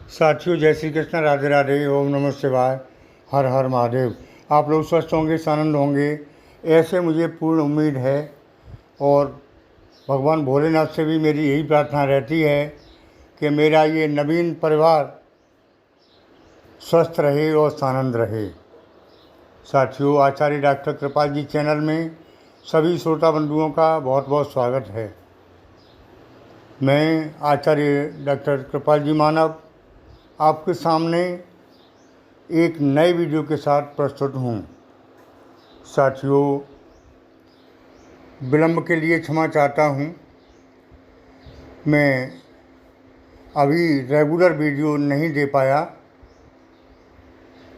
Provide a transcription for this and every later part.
साथियों, जय श्री कृष्ण, राधे राधे, ओम नमः शिवाय, हर हर महादेव। आप लोग स्वस्थ होंगे, आनंद होंगे, ऐसे मुझे पूर्ण उम्मीद है। और भगवान भोलेनाथ से भी मेरी यही प्रार्थना रहती है कि मेरा ये नवीन परिवार स्वस्थ रहे और आनंद रहे। साथियों, आचार्य डॉक्टर कृपाल जी चैनल में सभी श्रोता बंधुओं का बहुत बहुत स्वागत है। मैं आचार्य डॉक्टर कृपाल जी मानव आपके सामने एक नए वीडियो के साथ प्रस्तुत हूँ। साथियों, विलंब के लिए क्षमा चाहता हूँ। मैं अभी रेगुलर वीडियो नहीं दे पाया।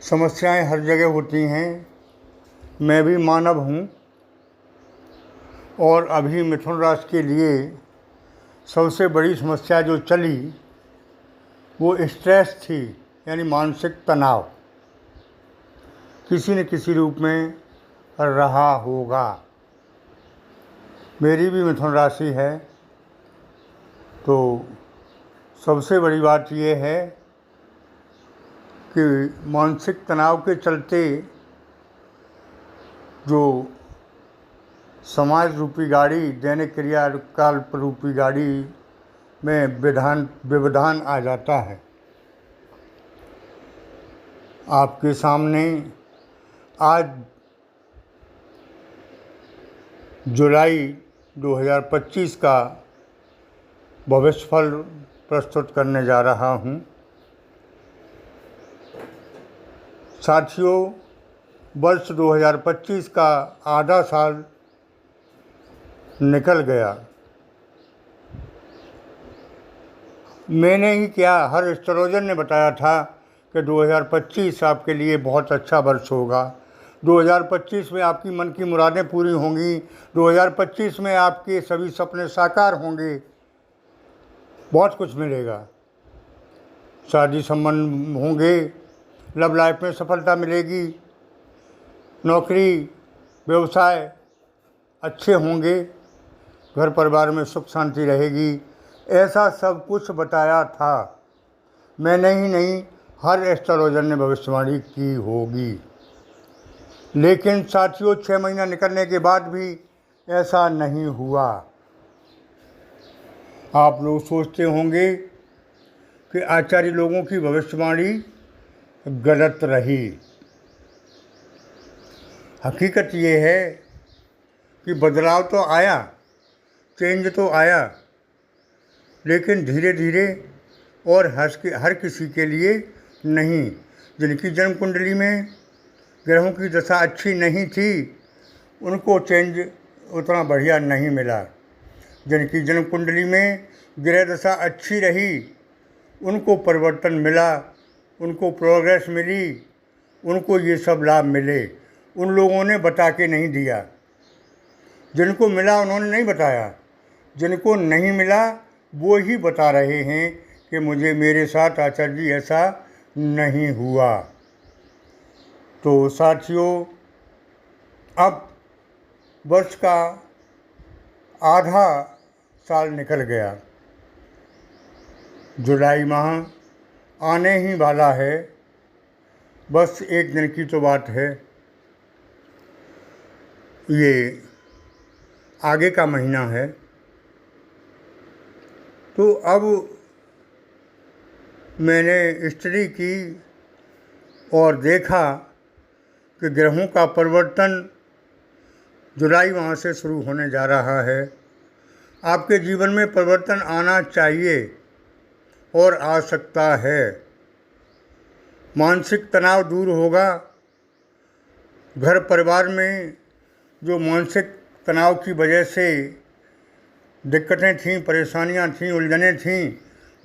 समस्याएं हर जगह होती हैं, मैं भी मानव हूँ। और अभी मिथुन राशि के लिए सबसे बड़ी समस्या जो चली वो स्ट्रेस थी, यानी मानसिक तनाव किसी न किसी रूप में रहा होगा। मेरी भी मिथुन राशि है, तो सबसे बड़ी बात यह है कि मानसिक तनाव के चलते जो समाज रूपी गाड़ी, दैनिक क्रियाकलाप रूपी गाड़ी में व्यवधान आ जाता है। आपके सामने आज जुलाई 2025 का भविष्यफल प्रस्तुत करने जा रहा हूँ। साथियों, वर्ष 2025 का आधा साल निकल गया। मैंने ही क्या, हर एस्ट्रोलॉजर ने बताया था कि 2025 आपके लिए बहुत अच्छा वर्ष होगा। 2025 में आपकी मन की मुरादें पूरी होंगी। 2025 में आपके सभी सपने साकार होंगे, बहुत कुछ मिलेगा। शादी संबंध होंगे, लव लाइफ में सफलता मिलेगी, नौकरी व्यवसाय अच्छे होंगे, घर परिवार में सुख शांति रहेगी। ऐसा सब कुछ बताया था। मैंने ही नहीं, हर एस्ट्रोलॉजर ने भविष्यवाणी की होगी। लेकिन साथियों, 6 महीना निकलने के बाद भी ऐसा नहीं हुआ। आप लोग सोचते होंगे कि आचार्य लोगों की भविष्यवाणी गलत रही। हकीकत ये है कि बदलाव तो आया, चेंज तो आया, लेकिन धीरे धीरे और हर किसी के लिए नहीं। जिनकी जन्म कुंडली में ग्रहों की दशा अच्छी नहीं थी, उनको चेंज उतना बढ़िया नहीं मिला। जिनकी जन्म कुंडली में ग्रह दशा अच्छी रही, उनको परिवर्तन मिला, उनको प्रोग्रेस मिली, उनको ये सब लाभ मिले। उन लोगों ने बता के नहीं दिया। जिनको मिला उन्होंने नहीं बताया, जिनको नहीं मिला वो ही बता रहे हैं कि मेरे साथ आचार्य जी ऐसा नहीं हुआ। तो साथियों, अब वर्ष का आधा साल निकल गया। जुलाई माह आने ही वाला है। बस एक दिन की तो बात है, ये आगे का महीना है। तो अब मैंने स्टडी की और देखा कि ग्रहों का परिवर्तन जुलाई माह से शुरू होने जा रहा है। आपके जीवन में परिवर्तन आना चाहिए और आ सकता है। मानसिक तनाव दूर होगा। घर परिवार में जो मानसिक तनाव की वजह से दिक्कतें थीं, परेशानियां थीं, उलझनें थीं,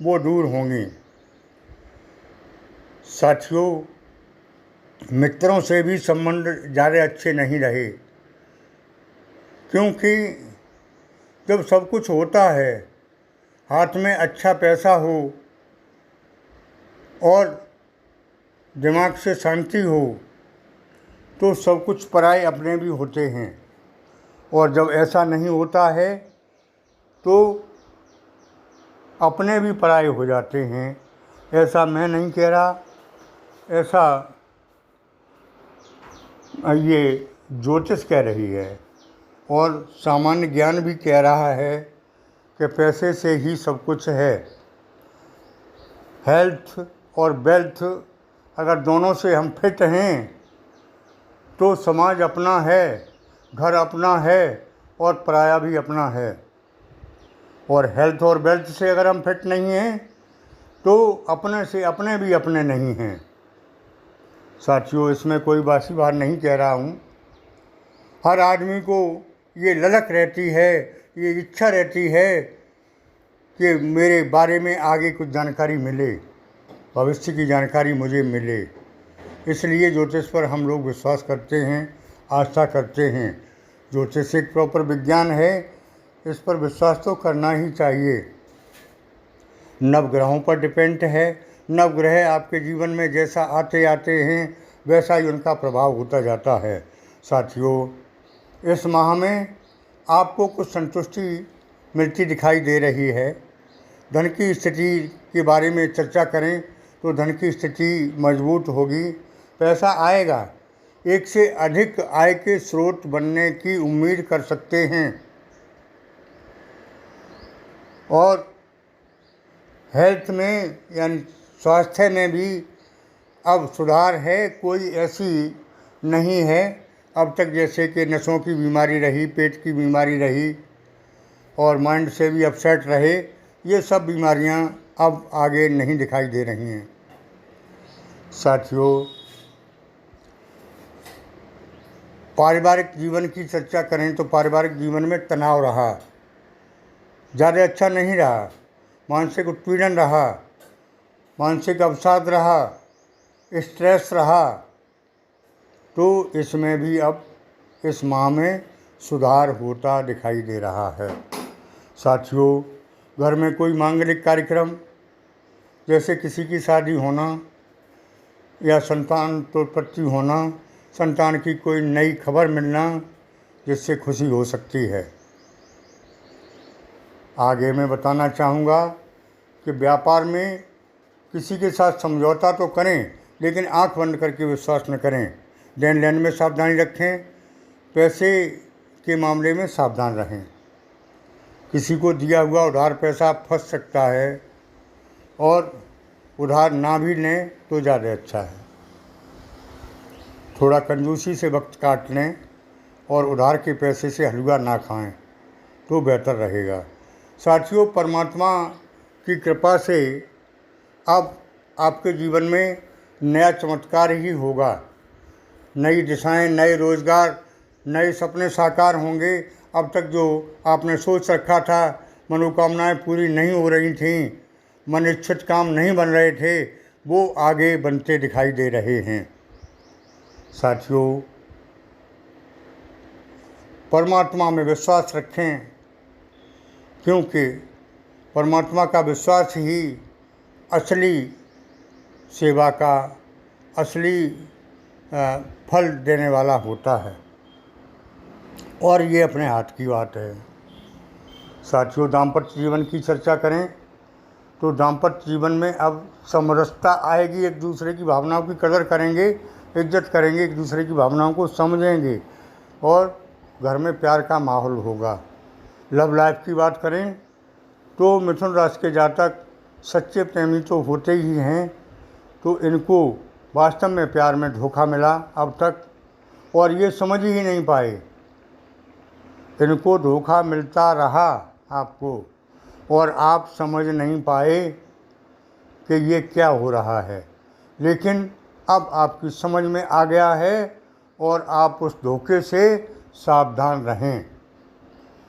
वो दूर होंगी। साथियों, मित्रों से भी संबंध ज़्यादा अच्छे नहीं रहे, क्योंकि जब सब कुछ होता है, हाथ में अच्छा पैसा हो और दिमाग से शांति हो, तो सब कुछ पराए अपने भी होते हैं। और जब ऐसा नहीं होता है तो अपने भी पराए हो जाते हैं। ऐसा मैं नहीं कह रहा, ऐसा ये ज्योतिष कह रही है और सामान्य ज्ञान भी कह रहा है कि पैसे से ही सब कुछ है। हेल्थ और वेल्थ अगर दोनों से हम फिट हैं तो समाज अपना है, घर अपना है और पराया भी अपना है। और हेल्थ और वेल्थ से अगर हम फिट नहीं हैं तो अपने से अपने भी अपने नहीं हैं। साथियों, इसमें कोई बासी बात नहीं कह रहा हूँ। हर आदमी को ये ललक रहती है, ये इच्छा रहती है कि मेरे बारे में आगे कुछ जानकारी मिले, भविष्य की जानकारी मुझे मिले। इसलिए ज्योतिष पर हम लोग विश्वास करते हैं, आस्था करते हैं। ज्योतिष एक प्रॉपर विज्ञान है, इस पर विश्वास तो करना ही चाहिए। नवग्रहों पर डिपेंड है। नवग्रह आपके जीवन में जैसा आते आते हैं वैसा ही उनका प्रभाव होता जाता है। साथियों, इस माह में आपको कुछ संतुष्टि मिलती दिखाई दे रही है। धन की स्थिति के बारे में चर्चा करें तो धन की स्थिति मजबूत होगी, पैसा आएगा। एक से अधिक आय के स्रोत बनने की उम्मीद कर सकते हैं। और हेल्थ में यानी स्वास्थ्य में भी अब सुधार है, कोई ऐसी नहीं है अब तक जैसे कि नसों की बीमारी रही, पेट की बीमारी रही और माइंड से भी अपसेट रहे। ये सब बीमारियां अब आगे नहीं दिखाई दे रही हैं। साथियों, पारिवारिक जीवन की चर्चा करें तो पारिवारिक जीवन में तनाव रहा, ज़्यादा अच्छा नहीं रहा, मानसिक उत्पीड़न रहा, मानसिक अवसाद रहा, स्ट्रेस रहा। तो इसमें भी अब इस माह में सुधार होता दिखाई दे रहा है। साथियों, घर में कोई मांगलिक कार्यक्रम जैसे किसी की शादी होना या संतान उत्पत्ति होना, संतान की कोई नई खबर मिलना जिससे खुशी हो सकती है। आगे मैं बताना चाहूँगा कि व्यापार में किसी के साथ समझौता तो करें लेकिन आंख बंद करके विश्वास न करें। देन लेन में सावधानी रखें, पैसे के मामले में सावधान रहें। किसी को दिया हुआ उधार पैसा फंस सकता है और उधार ना भी लें तो ज़्यादा अच्छा है। थोड़ा कंजूसी से वक्त काट लें और उधार के पैसे से हलवा ना खाएं तो बेहतर रहेगा। साथियों, परमात्मा की कृपा से अब आपके जीवन में नया चमत्कार ही होगा। नई दिशाएं, नए रोज़गार, नए सपने साकार होंगे। अब तक जो आपने सोच रखा था, मनोकामनाएं पूरी नहीं हो रही थीं, मन इच्छित काम नहीं बन रहे थे, वो आगे बनते दिखाई दे रहे हैं। साथियों, परमात्मा में विश्वास रखें, क्योंकि परमात्मा का विश्वास ही असली सेवा का असली फल देने वाला होता है और ये अपने हाथ की बात है। साथियों, दाम्पत्य जीवन की चर्चा करें तो दाम्पत्य जीवन में अब समरसता आएगी, एक दूसरे की भावनाओं की कदर करेंगे, इज्जत करेंगे, एक दूसरे की भावनाओं को समझेंगे और घर में प्यार का माहौल होगा। लव लाइफ की बात करें तो मिथुन राशि के जातक सच्चे प्रेमी तो होते ही हैं, तो इनको वास्तव में प्यार में धोखा मिला अब तक और ये समझ ही नहीं पाए। इनको धोखा मिलता रहा आपको और आप समझ नहीं पाए कि ये क्या हो रहा है, लेकिन अब आपकी समझ में आ गया है और आप उस धोखे से सावधान रहें।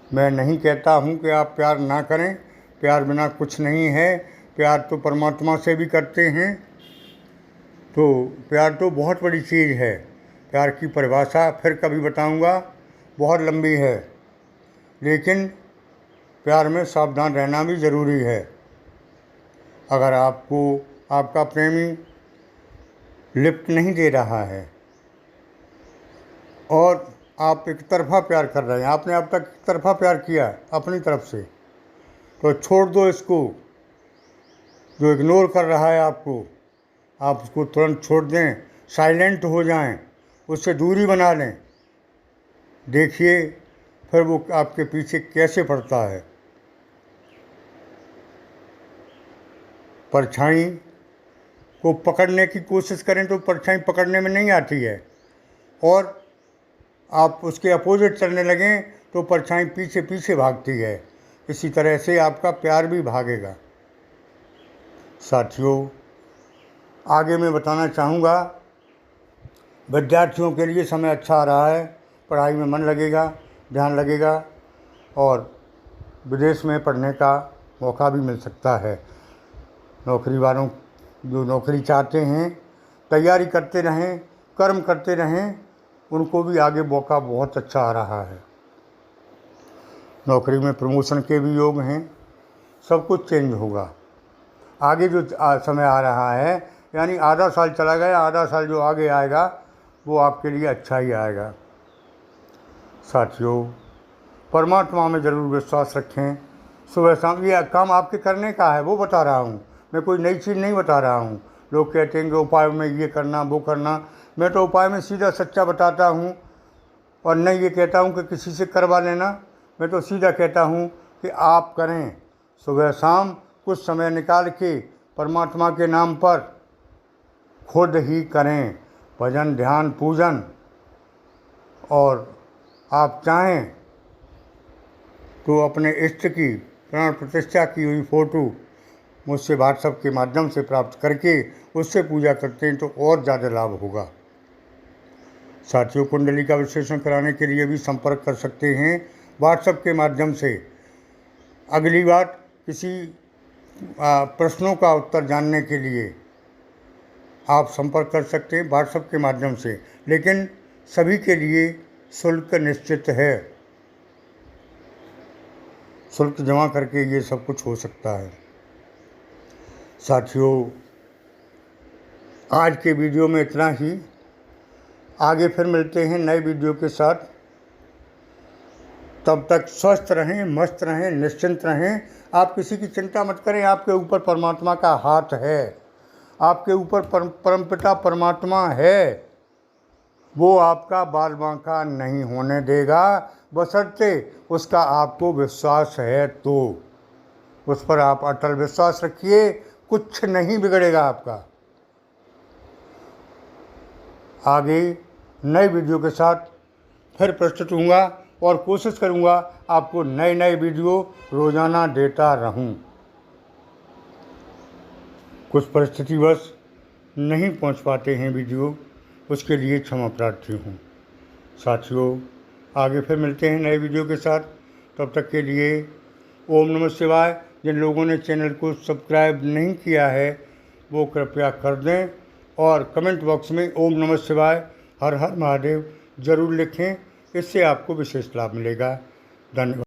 मैं नहीं कहता हूँ कि आप प्यार ना करें, प्यार बिना कुछ नहीं है। प्यार तो परमात्मा से भी करते हैं, तो प्यार तो बहुत बड़ी चीज़ है। प्यार की परिभाषा फिर कभी बताऊंगा, बहुत लंबी है, लेकिन प्यार में सावधान रहना भी ज़रूरी है। अगर आपको आपका प्रेमी लिफ्ट नहीं दे रहा है और आप एक तरफा प्यार कर रहे हैं, आपने अब तक एक तरफा प्यार किया अपनी तरफ से, तो छोड़ दो इसको। जो इग्नोर कर रहा है आपको, आप उसको तुरंत छोड़ दें, साइलेंट हो जाएं, उससे दूरी बना लें। देखिए फिर वो आपके पीछे कैसे पड़ता है। परछाई को पकड़ने की कोशिश करें तो परछाई पकड़ने में नहीं आती है, और आप उसके अपोजिट चलने लगें तो परछाई पीछे पीछे भागती है। इसी तरह से आपका प्यार भी भागेगा। साथियों, आगे मैं बताना चाहूँगा, विद्यार्थियों के लिए समय अच्छा आ रहा है, पढ़ाई में मन लगेगा, ध्यान लगेगा और विदेश में पढ़ने का मौका भी मिल सकता है। नौकरी वालों जो नौकरी चाहते हैं, तैयारी करते रहें, कर्म करते रहें, उनको भी आगे मौका बहुत अच्छा आ रहा है। नौकरी में प्रमोशन के भी योग हैं, सब कुछ चेंज होगा। आगे जो समय आ रहा है, यानी आधा साल चला गया, आधा साल जो आगे आएगा वो आपके लिए अच्छा ही आएगा। साथियों, परमात्मा में ज़रूर विश्वास रखें। सुबह शाम ये काम आपके करने का है, वो बता रहा हूँ मैं, कोई नई चीज़ नहीं बता रहा हूँ। लोग कहते हैं कि उपाय में ये करना वो करना, मैं तो उपाय में सीधा सच्चा बताता हूँ, और नहीं ये कहता हूँ कि किसी से करवा लेना। मैं तो सीधा कहता हूँ कि आप करें, सुबह शाम कुछ समय निकाल के परमात्मा के नाम पर खुद ही करें भजन, ध्यान, पूजन। और आप चाहें तो अपने इष्ट की प्राण प्रतिष्ठा की हुई फ़ोटो मुझसे व्हाट्सएप के माध्यम से प्राप्त करके उससे पूजा करते हैं तो और ज़्यादा लाभ होगा। साथियों, कुंडली का विश्लेषण कराने के लिए भी संपर्क कर सकते हैं व्हाट्सएप के माध्यम से। अगली बार किसी प्रश्नों का उत्तर जानने के लिए आप संपर्क कर सकते हैं व्हाट्सएप के माध्यम से, लेकिन सभी के लिए शुल्क निश्चित है। शुल्क जमा करके ये सब कुछ हो सकता है। साथियों, आज के वीडियो में इतना ही। आगे फिर मिलते हैं नए वीडियो के साथ। तब तक स्वस्थ रहें, मस्त रहें, निश्चिंत रहें। आप किसी की चिंता मत करें, आपके ऊपर परमात्मा का हाथ है, आपके ऊपर परमपिता परमात्मा है। वो आपका बाल बांका नहीं होने देगा, बशर्ते उसका आपको विश्वास है तो। उस पर आप अटल विश्वास रखिए, कुछ नहीं बिगड़ेगा आपका। आगे नए वीडियो के साथ फिर प्रस्तुत होऊंगा और कोशिश करूंगा आपको नए नए वीडियो रोज़ाना देता रहूं। कुछ परिस्थितिवश नहीं पहुंच पाते हैं वीडियो, उसके लिए क्षमा प्रार्थी हूं। साथियों, आगे फिर मिलते हैं नए वीडियो के साथ। तब तक के लिए ओम नमः शिवाय। जिन लोगों ने चैनल को सब्सक्राइब नहीं किया है वो कृपया कर दें, और कमेंट बॉक्स में ओम नमः शिवाय, हर हर महादेव ज़रूर लिखें। इससे आपको विशेष लाभ मिलेगा। धन्यवाद।